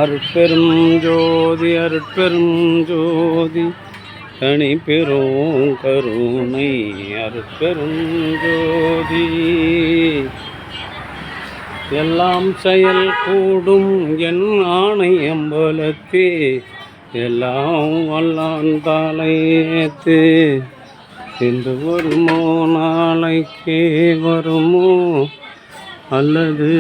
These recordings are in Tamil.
அருட்பெரும் ஜோதி அருட்பெரும் ஜோதி தனி பெரும் கருணை அருட்பெரும் ஜோதி. எல்லாம் செயல் கூடும் என் ஆணை அம்பலத்தே எல்லாம் வல்லான் தலையேத்து. இன்று வருமோ நாளைக்கே வருமோ அல்லது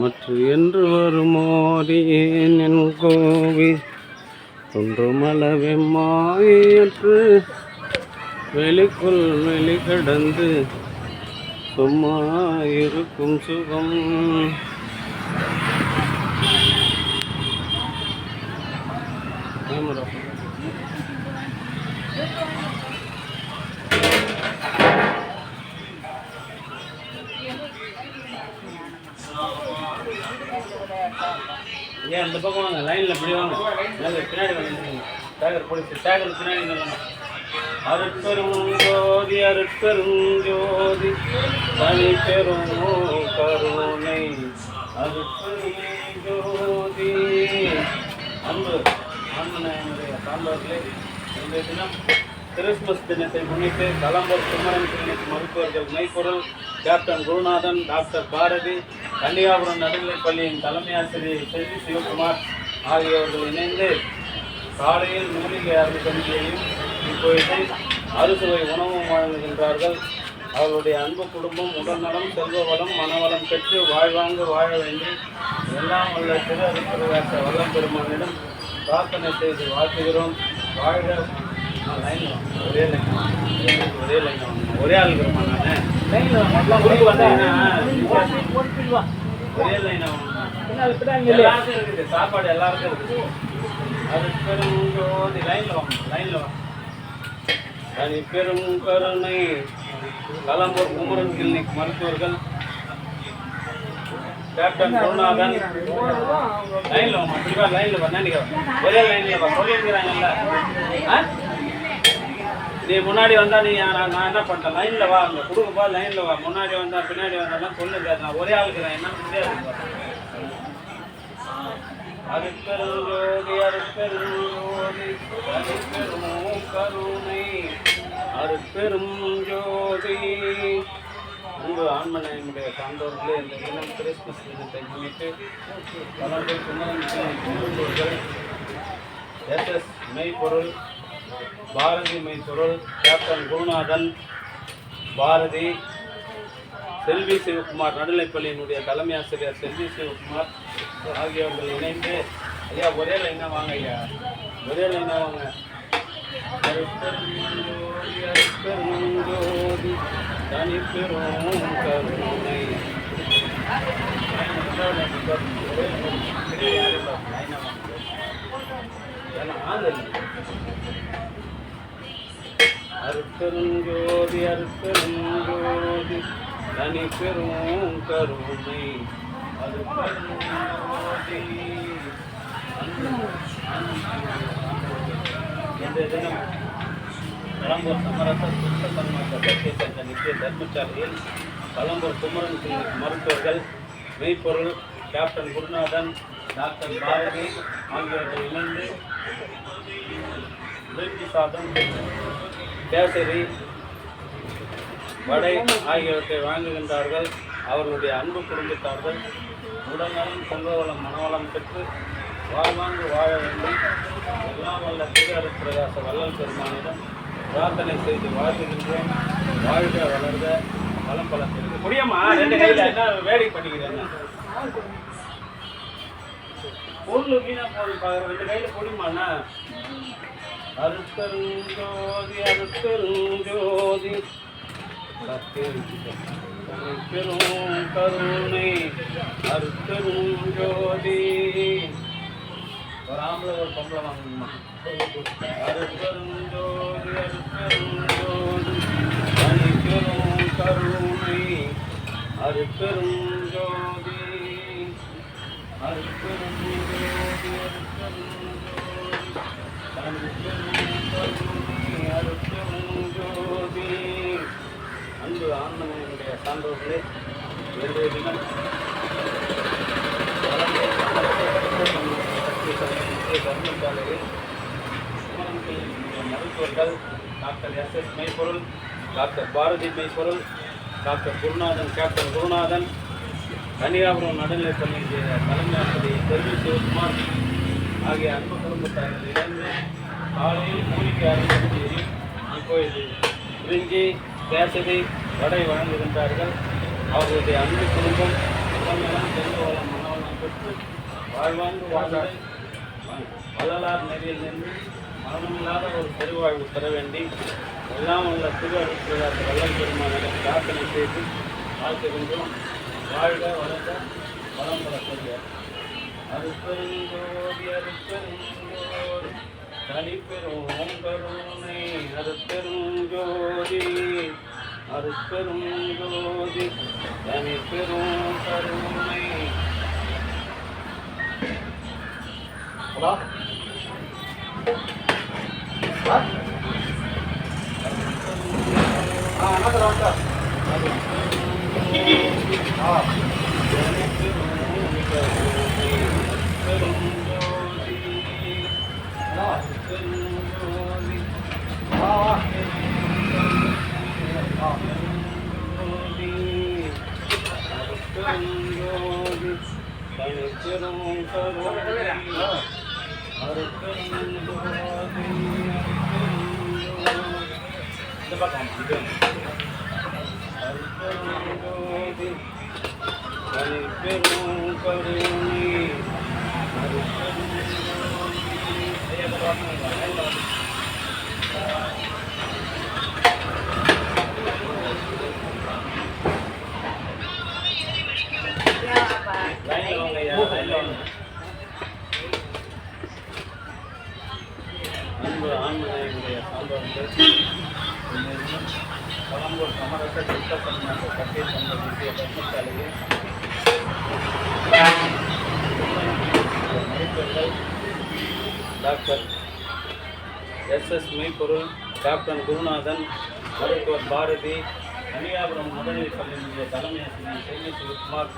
மற்ற என்று வருமோ அறியேன் என் கோவி. ஒன்றுமளவே மாயற்று வெளிக்குள் வெளி கடந்து சும்மா இருக்கும் சுகம். ஏன் அந்த பக்கம் வாங்க, லைனில் இப்படி வாங்க, பின்னாடி வந்து டேகர் போலீஸ் டேகர் பின்னாடி வாங்க. அருட்பெரும் ஜோதி அருட்பெரும் ஜோதி தனி பெரும் கருணை அருட்பெரும் ஜோதி. அன்பு ஆன்மீக சான்றோர்களே, இந்த தினம் கிறிஸ்துமஸ் தினத்தை முன்னிட்டு களம்பூர் குமரன் கிளினிக் மருத்துவர்கள் மெய்ப்பொருள் கேப்டன் குருநாதன், டாக்டர் பாரதி, கன்னியாபுரம் நடுநிலைப்பள்ளியின் தலைமை ஆசிரியர் செல்வி சிவகுமார் ஆகியோர்கள் இணைந்து காலையில் மூலிகை அருள்கொண்டியையும் இப்பொழுது அறுசுவை உணவும் வழங்குகின்றார்கள். அவர்களுடைய அன்பு குடும்பம் உடல்நலம், செல்வ வளம், மனவளம் பெற்று வாழ்வாங்கு வாழ வேண்டி எல்லாம் உள்ள திரு அருட்பெருவாச வல்லம் பெருமானிடம் பிரார்த்தனை செய்து வாழ்த்துகிறோம். வாழ்க. ஒரே லைன் ஒரே ஆள் இருக்கிறோமா? நான் ஒரே லைன் எல்லாருக்கும் இருக்குது, சாப்பாடு எல்லாருக்கும் இருக்குது. அது பெரும் ஜோதி. லைனில் வாங்க, லைனில் வாங்க. தனி பெரும் கருணை களம்பூர் குமரன் கிளினிக் மருத்துவர்கள் கேப்டன் குருநாதன். லைனில் வாங்க, அப்படிவா லைனில் வா. நினைக்கிறேன் ஒரே லைனில் வா. சொல்லியிருக்கிறாங்கல்ல, நீ முன்னாடி வந்தா நீ நான் என்ன பண்ணிட்டேன், லைனில் வா, அங்கே கொடுக்கப்பா, லைனில் வா. முன்னாடி வந்தா பின்னாடி வந்தாலும் சொல்லுங்க, நான் ஒரே ஆளுக்குறேன், என்ன முடியாது. அருட்பெரும் ஜோதி அருட்பெரும் ஜோதி அருட்பெரும் கருணை அருட்பெரும் ஜோதி. அன்பு ஆன்மநேயமுடைய சான்றோர்களே, இந்த தினம் கிறிஸ்துமஸ் தினத்தை முன்னிட்டு களம்பூர் குமரன் மருத்துவர்கள் SS மெய்ப்பொருள், பாரதி மெய்ப்பொருள், கேப்டன் குருநாதன், பாரதி, செல்வி சிவகுமார் நடுநிலைப்பள்ளியினுடைய தலைமை ஆசிரியர் செல்வி சிவகுமார் ஆகியோர்கள் இணைந்து, ஐயா ஒரே லைனாக வாங்க, ஐயா ஒரே லைனாக வாங்க. அருட்பெரும் ஜோதி தனி பெரும் கருணை அருட்பெரும் ஜோதி அருட்பெரும் ஜோதி தனி பெரும் கருணை அருட்பெரும் ஜோதி. இன்றைய தினம் களம்பூர் சமரச சுத்த சன்மார்க்க சத்திய சங்க நித்திய தர்மசாலையில் களம்பூர் குமரன் கிளினிக் மருத்துவர்கள் மெய்ப்பொருள் கேப்டன் குருநாதன், டாக்டர் பாரதி ஆகியோர்கள் இணைந்து வெற்றி சாதம், கேசரி, வடை ஆகியவற்றை வழங்குகின்றார்கள். அவர்களுடைய அன்பு குடும்பத்தார்கள் உடல்நலம், செல்வவளம், மனவளம் பெற்று வாழ்வாங்கு வாழ வேண்டும் எல்லாம் வல்ல திரு அருட்பிரகாச வல்லல் பெருமானிடம் பிரார்த்தனை செய்து வாழ்த்துகின்றோம். வாழ்க வளர்க வளம் பலம் பெறுக. முடியுமா? ரெண்டு கையில் என்ன வேடிக்கை பண்ணிக்கிறேன், பொருள் வீணா போது பார்க்குற ரெண்டு கையில் முடியுமாண்ணா? அருட்பெரும் ஜோதி அருட்பெரும் ஜோதி பெரும் கருணை அருட்பெரும் ஜோதி. ஒரு ஆம்பளை ஒரு பொம்பளை வாங்கணுமா? அருட்பெரும் ஜோதி அருட்பெரும் ஜோதி தனி பெரும் கருணை அருட்பெரும் ஜோதி அருட்பெரும் ஜோதி அருட்பெரும் ஜோதி அருட்பெரும் ஜோதி. அன்பு ஆன்மீகனுடைய சான்றோர்களே, இன்றைய தினம் சாலையில் குமரன்களின் மருத்துவர்கள் டாக்டர் எஸ் மெய்ப்பொருள், டாக்டர் பாரதி மெய்ப்பொருள், டாக்டர் குருநாதன், கேப்டன் குருநாதன், கன்னியாகுமரி நடுநிலைப்பள்ளி தலைமை ஆசிரியர் செல்வி சிவகுமார் ஆகிய அன்பு குடும்பத்தார்கள் இணைந்து காலையில் மூலிகை அருந்ததி இப்பொழுது குறிஞ்சி கேசரி வடை வழங்குகின்றார்கள். அவர்களுடைய அன்பு குடும்பம் உடல்நலம், செல்வ வளம், மனவளம் பெற்று வாழ்வாங்கு வாழ்ந்து வள்ளலார் நெறியில் நின்று மரணமில்லாத ஒரு பெருவாழ்வு பெற வேண்டி எல்லாம் உள்ள திரு அருட்பெருமாள் வள்ளல் பெருமானிடம் பிரார்த்தனை செய்து வாழ்த்துகின்றோம். வாழ்க வளர்க வளம் பெற சொல்கிறார். அருட்பெருஞ்சோதி அருட்பெருஞ்சோதி தனிப்பெரும் கருணை அருட்பெருஞ்சோதி அருட்பெருஞ்சோதி தனிப்பெரும் கருணை. அன்பு ஆண்மனையுடைய சான்றோர்கள் பழம்பூர் சமரச சிற்பப்பணியாக கட்டி தந்த முக்கிய பத்திரிகையாளர்கள் மருத்துவர்கள் டாக்டர் எஸ் மெய்ப்பொருள், கேப்டன் குருநாதன், மருத்துவர் பாரதி, கன்னியாகுமரி நடுநிலைப்பள்ளியினுடைய தலைமை ஆசிரியர் செல்வி சிவகுமார்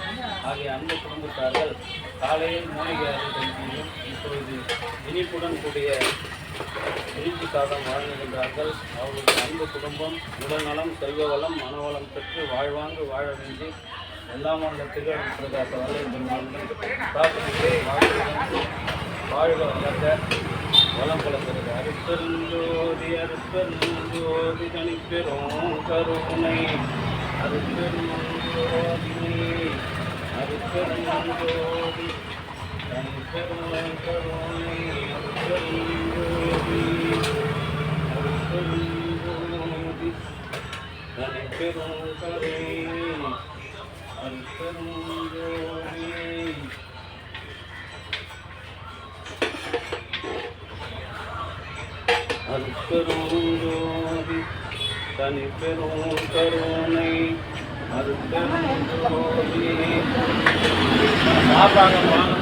ஆகிய அன்பு குடும்பத்தார்கள் காலையில் மூலிகை அருந்ததியும் இப்பொழுது இனிப்புடன் கூடிய இனிப்பு சாதம் வழங்குகின்றார்கள். அவர்களுடைய அன்பு குடும்பம் உடல்நலம், செல்வ வளம், மனவளம் பெற்று வாழ்வாங்கு வாழ வேண்டி எல்லாம் உள்ள திகழ் பிரகாச வல்லல் பெருமாளுடன் பிரார்த்தனை வாழ்க வளர்க வளம் பல பெறுக. அருட்பெருஞ்சோதி அருட்பெருஞ்சோதி தனிப்பெரும் கருணை அருட்பெருஞ்சோதி அருட்பெருஞ்சோதி தனிப்பெரும் கருணை அருட்பெருஞ்சோதி அருட்பெருஞ்சோதி தனிப்பெரும் கருணை அருட்பெருஞ்சோதி. அருட்பெருஞ்சோதி தனிப்பெரும் கருணை அருட்பெருஞ்சோதி. சாப்பிடாங்க வாங்க,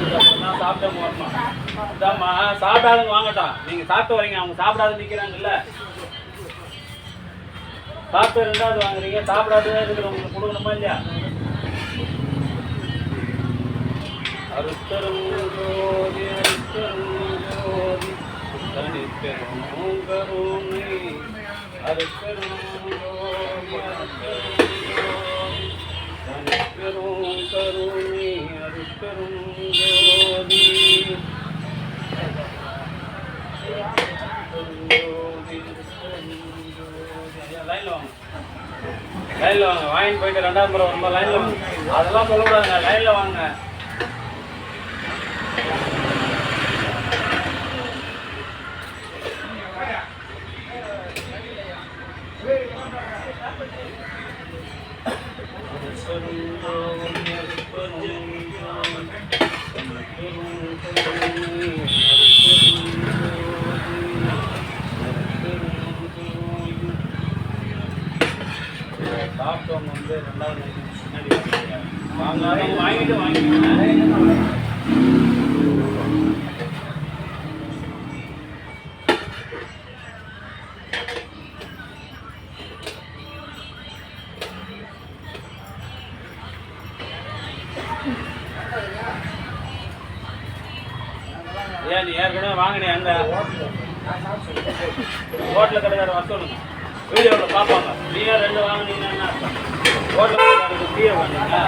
சாப்பிட்ட வரமா இதாம்மா, சாப்பிடாதுங்க வாங்கட்டான். நீங்கள் சாப்பிட்டு வரீங்க, அவங்க சாப்பிடாது நிற்கிறாங்கல்ல, சாப்பிட்டு ரெண்டாவது வாங்குறீங்க, சாப்பிடாது இருக்கிறவங்களுக்கு கொடுக்கணுமா இல்லையா? அருட்பெருஞ்சோதி அருட்பெருஞ்சோதி தனிப்பெரும் கருணை அருட்பெருஞ்சோதி அருட்பெருஞ்சோதி தனிப்பெரும் கருணை அருட்பெருஞ்சோதி. லைன்ல வாங்க, லைன்ல வாங்க, வாங்கிட்டு போயிட்டு ரெண்டாவது முறை வரும்போது லைன்ல வாங்க. அதெல்லாம் சொல்லக்கூடாதுங்க, லைன்ல வாங்க. சாப்பிட்டவங்க வந்து ரெண்டாவது முன்னாடி வாங்கிட்டு ஏன் நீ ஏற்கனவே வாங்கினே அங்கே ஹோட்டலில் கடைக்கார வர சொல்லுங்க, வீடியோவில் பார்ப்பாங்க. நீயே 2 வாங்கினீங்கன்னா என்ன அர்த்தம்? ஹோட்டல் கடைக்காரருக்கு டீயை வாங்கினீங்க.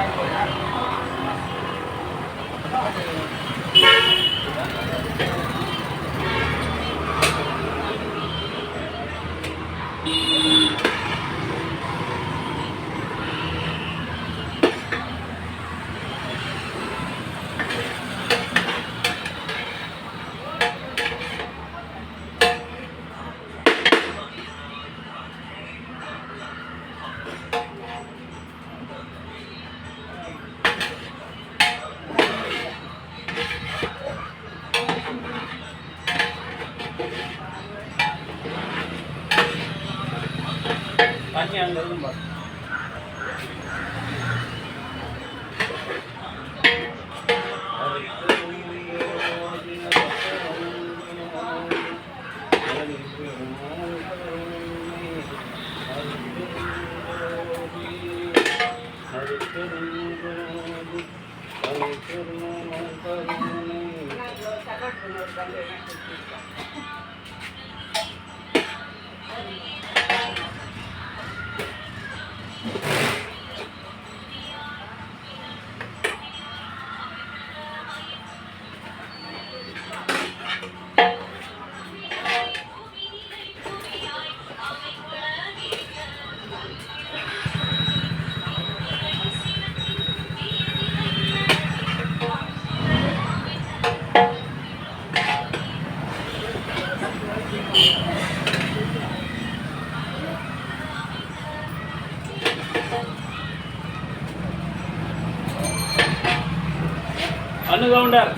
தண்ணி அங்கே இருக்கும் பாரு. அண்ணு கவுண்டர்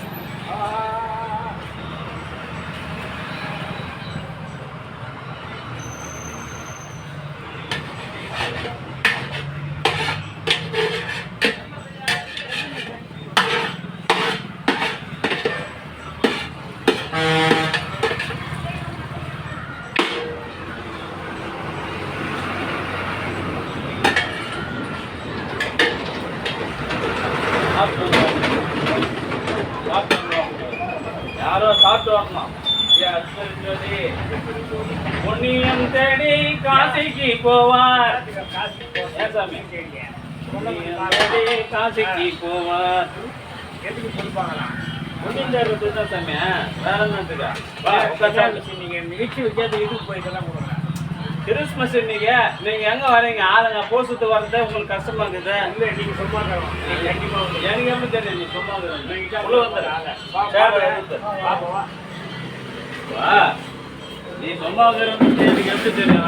யாரோ சாப்பிட்டு வரணும். பொன்னியம் தேடி காசிக்கு போவார். ஏன் சாமி பொன்னியம் தேடி காசிக்கு போவார்? எதுக்கு கொடுப்பாங்களா? பொன்னியம் தேடுறது தான் சாமி. வேற என்னத்துக்கா? நீங்க நிகழ்ச்சி வைக்காத இதுக்கு போயிட்டு தான் கொடுங்க. கிறிஸ்மஸ் இன்னைக்கு நீங்க எங்க வரீங்க? ஆளுங்க போசுட்டு வர்றது உங்களுக்கு கஷ்டமா இருக்குது. இல்ல நீங்க சும்மா எனக்கு எப்படி தெரியும் நீ சும்மா உள்ள வந்துடுறாங்க. நீ சும்மா எனக்கு எப்படி தெரியும்?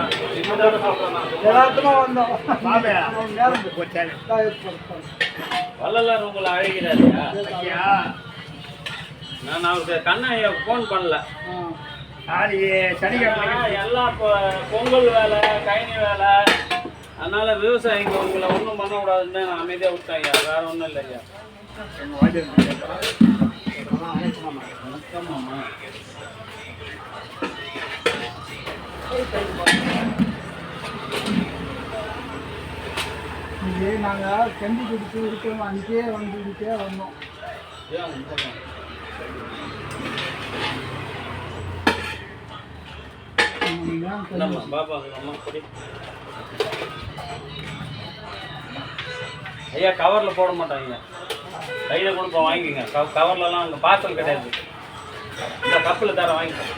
வள்ளலார் உங்களை அழைக்கிறாரியா? நான் அவருக்கு கண்ணா போன் பண்ணல. எல்லாம் இப்போ பொங்கல் வேலை, கைனி வேலை, அதனால விவசாயிங்க உங்களை ஒன்றும் பண்ணக்கூடாதுன்னு நான் அமைதியாக விட்டேன் ஐயா. வேற ஒன்றும் இல்லை ஐயா. வணக்கம்மா. இது நாங்கள் கண்டி கொடுத்து இருக்கோம். அன்றைக்கே வந்துக்கிட்டே வந்தோம். பாப்பா ஐயா கவரில் போட மாட்டாங்க, கையில் கொடுப்போம் வாங்கிக்கோங்க. கவர்லலாம் அங்கே பார்சல் கிடையாது. இந்த கப்பில் தர வாங்கிக்கோங்க.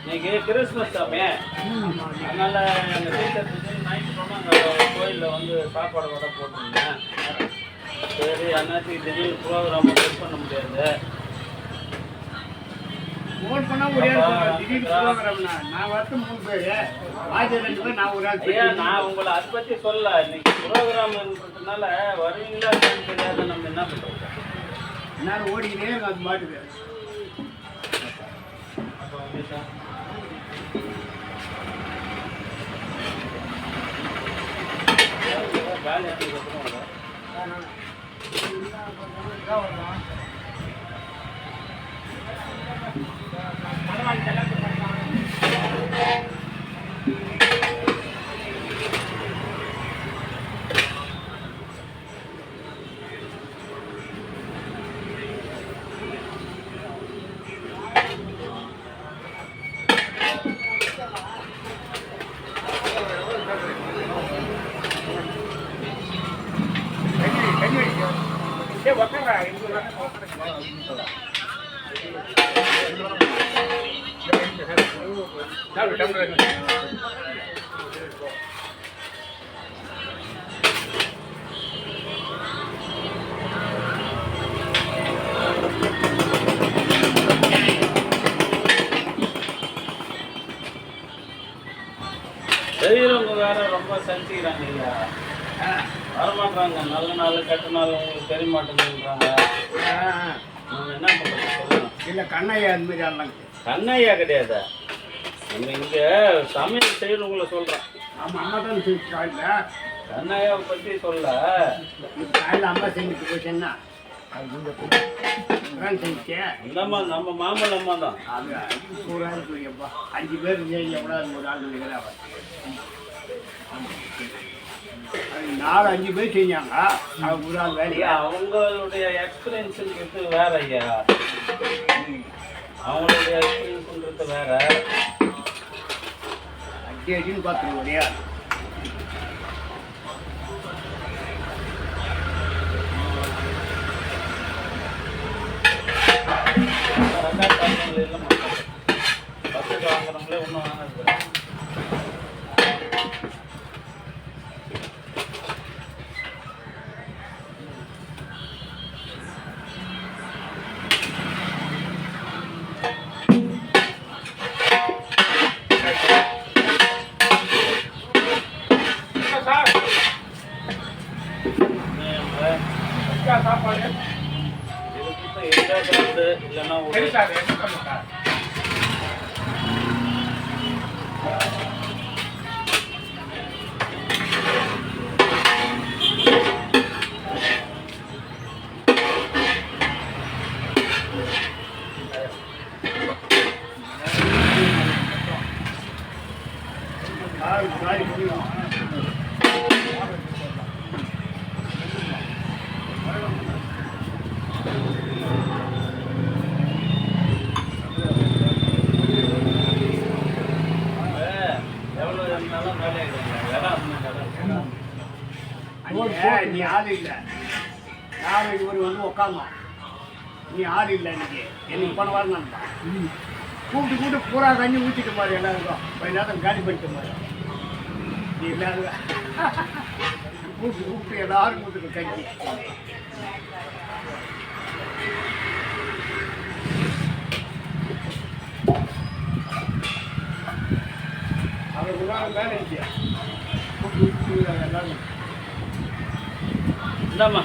இன்னைக்கு கிறிஸ்மஸ் சாமி, அதனால எங்கள் டீச்சர் நைட்டு சொன்னாங்க கோயிலில் வந்து சாப்பாடு வடை போட்டுருந்தேன். சரி அண்ணாச்சி திடீர்னு ப்ரோக்ராம் செட் பண்ண முடியாது. ஃபோன் பண்ண முடியாது. திடீர்னு ப்ரோக்ராம்னா நான் வரட்டு 3 பேர் ஆஜர் 2 பேர் நான் ஒரு ஆள். ஐயா நான் உங்களை அதை பற்றி சொல்ல, இன்னைக்கு ப்ரோக்ராம்ன்றதுனால வருவீங்களா தெரியாது. நம்ம என்ன பண்ணுறோம்? எல்லாரும் ஓடிக்கிட்டே அது மாட்டுது. வேலை செய்கிறவங்க வேற ரொம்ப சலிச்சுக்கிறாங்க இல்லையா, வரமாட்டாங்க. நல்ல நாள் கெட்ட நாள் உங்களுக்கு தெரிய மாட்டேங்குதுன்றாங்க. நம்ம என்ன பண்ணுறது சொல்லுங்க. இல்லை கண்ணையா அந்த மாதிரி ஆடலாம். கண்ணையா கிடையாது, நம்ம இங்கே சமையல் செய்யறவங்கள சொல்கிறோம். ஆமாம் அம்மா தான் காலையில் கண்ணையாவை பற்றி சொல்ல. காலையில் அம்மா செஞ்சுட்டு போயிட்டேன்னா அது செஞ்சேன். இந்தம்மா நம்ம மாமல் அம்மா தான். அது சூறாக இருக்குப்பா. 5 பேர் எவ்வளோ ஒரு ஆள் நிற்கிறாங்க. அது 4-5 பேர் செஞ்சாங்க. அது ஒரு ஆள் வேலையா. அவங்களுடைய எக்ஸ்பீரியன்ஸுங்கிறது வேற ஐயா, அவங்களுடைய எக்ஸ்பீரியன்ஸுங்கிறது வேற. அடின்னு பார்த்துருவோம் இல்லையா. பத்துக்கு வாங்குறவங்களே ஒன்றும் வாங்குறது. சாப்பாடு இல்லைன்னா நீ ஆள் இல்லை. யாரும் இவர் வந்து உட்காந்தோம். நீ ஆள் இல்லை இன்னைக்கு. என்னைக்கு போன வாரம் நான் கூப்பிட்டு பூரா கஞ்சி ஊற்றிட்டு மாதிரி எல்லாருக்கும் கொஞ்ச நேரம் காலி பண்ணிட்டு மாதிரி. நீ எல்லாரும் கூப்பிட்டு எல்லாரும் கூப்பிட்டு கஞ்சி. அவர் உதாரணம் வேலை இருந்துச்சு. கூப்பிட்டு எல்லாரும் இந்தாம்மா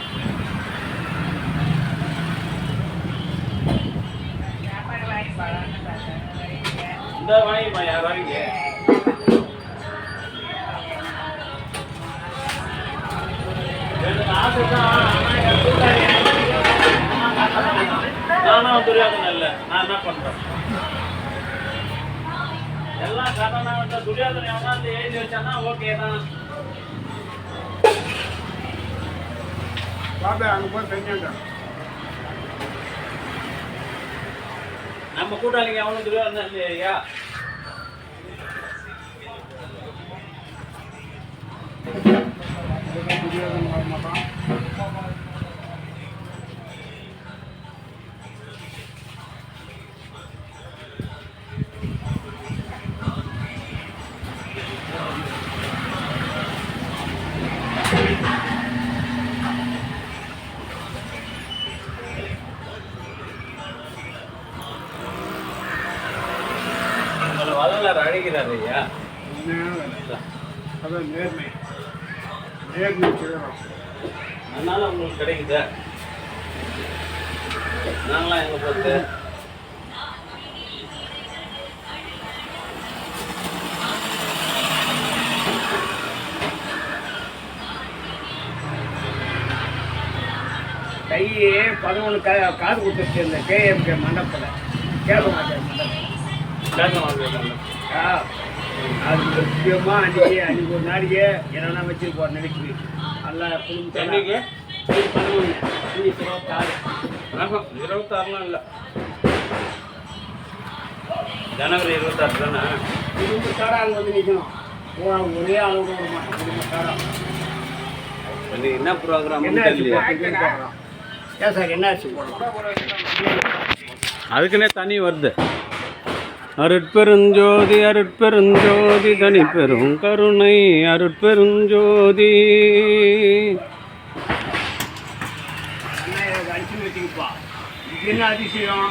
இந்த வாங்கிம்மா, யார் வாங்கிங்க. நானும் துரியாதன் இல்லை, நான் என்ன பண்றேன். எல்லாம் கடனா துரியாதன் எவனா எழுதி வச்சானா ஓகே தான். பாபா அங்கே போய் செஞ்சாங்க. நம்ம கூட்டாளிங்க அவனும் துரியாதன் இல்லையா. வள்ளலார் அழைக்கிறார் ஐயா. அதான் நேர்மை நேர்மை செய்யணும். அதனால உங்களுக்கு கிடைக்குது. நாங்களாம் எங்க போட்டு கையே 11 காது கொடுத்துருச்சு இந்த கேஎம்கே மண்டபத்தில். கேட்க கேட்க அது முக்கியமாக அன்றைக்கி ஒரு நாளைக்கு என்னென்னா வச்சுருப்போம் நினைச்சு நல்லா என்னைக்கு 26 26லாம் இல்லை, ஜனவரி 26 தானே. குடும்பத்தார அங்கே வந்து நிற்கணும். ஒரே அளவு விட மாட்டோம். குடும்பத்தார இன்னைக்கு என்ன ப்ரோக்ராம் ஏன் சார் என்னாச்சு போடலாம். அதுக்குன்னே தனி வருது. அருட்பெருஞ்சோதி அருட்பெருஞ்சோதி தனி பெரும் கருணை அருட்பெருஞ்சோதி. அண்ணா எனக்கு அடிச்சுன்னு வச்சுக்கப்பா. இது என்ன அதிசயம்?